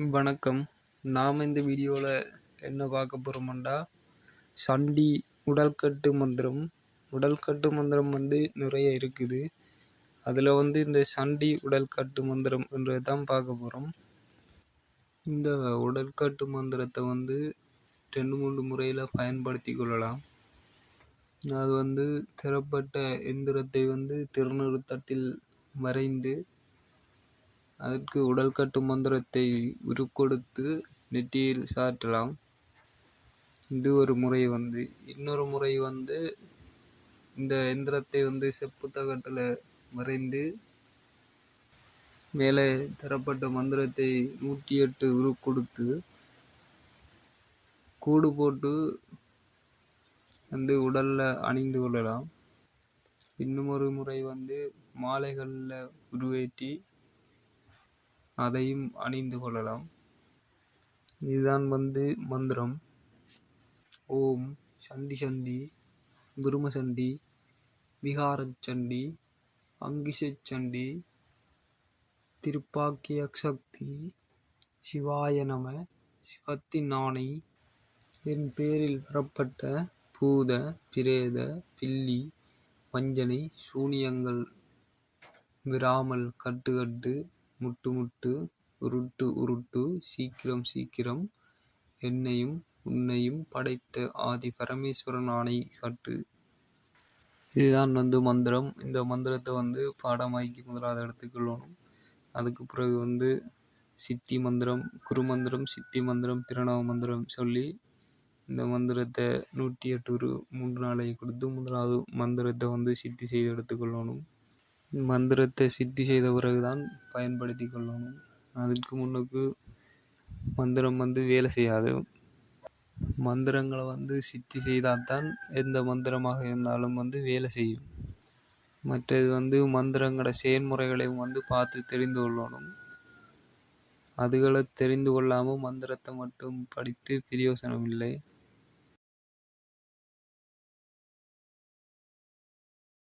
வணக்கம். நாம் இந்த வீடியோவில் என்ன பார்க்க போகிறோம்டா, சண்டி உடல்கட்டு மந்திரம். உடல்கட்டு மந்திரம் நிறைய இருக்குது. அதில் இந்த சண்டி உடல்கட்டு மந்திரம் என்றது தான் பார்க்க போகிறோம். இந்த உடல்கட்டு மந்திரத்தை 2-3 முறையில் பயன்படுத்தி கொள்ளலாம். அது திறப்பட்ட எந்திரத்தை திருநீறுத்தட்டில் வரைந்து அதற்கு உடல்கட்டு மந்திரத்தை உருக்கொடுத்து நெற்றியில் சாற்றலாம். இது ஒரு முறை. இன்னொரு முறை இந்த எந்திரத்தை செப்பு தகட்டில் வரைந்து மேலே தரப்பட்ட மந்திரத்தை 108 உருக்கொடுத்து கூடு போட்டு உடல்ல அணிந்து கொள்ளலாம். இன்னும் ஒரு முறை மாலைகளில் உருவேற்றி அதையும் அணிந்து கொள்ளலாம். இதுதான் மந்திரம். ஓம் சண்டி சண்டி குருமசண்டி விகாரச்சண்டி அங்கிசச்சண்டி திருப்பாக்கிய சக்தி சிவாய நம. சிவத்தின் ஆணை, என் பேரில் வரப்பட்ட பூத பிரேத பில்லி வஞ்சனை சூனியங்கள் விராமல் கட்டு கட்டு முட்டு முட்டு உருட்டு உருட்டு சீக்கிரம் சீக்கிரம் என்னையும் உன்னையும் படைத்த ஆதி பரமேஸ்வரன் ஆணை கட்டு. இதுதான் மந்திரம். இந்த மந்திரத்தை பாடமாக்கி முதலாவது எடுத்துக்கொள்ளணும். அதுக்கு பிறகு சித்தி மந்திரம், குரு மந்திரம், சித்தி மந்திரம், பிரணவ மந்திரம் சொல்லி இந்த மந்திரத்தை 108 3 நாளை கொடுத்து முதலாவது மந்திரத்தை சித்தி செய்து எடுத்துக்கொள்ளணும். மந்திரத்தை சித்தி செய்த பிறகுதான் பயன்படுத்தி கொள்ளணும். அதுக்கு முன்னுக்கு மந்திரம் வேலை செய்யாது. மந்திரங்களை சித்தி செய்தால்தான் எந்த மந்திரமாக இருந்தாலும் வேலை செய்யும். மற்றது மந்திரங்களோட செயல்முறைகளையும் பார்த்து தெரிந்து கொள்ளணும். அதுகளை தெரிந்து கொள்ளாமல் மந்திரத்தை மட்டும் படித்து பிரயோசனம் இல்லை.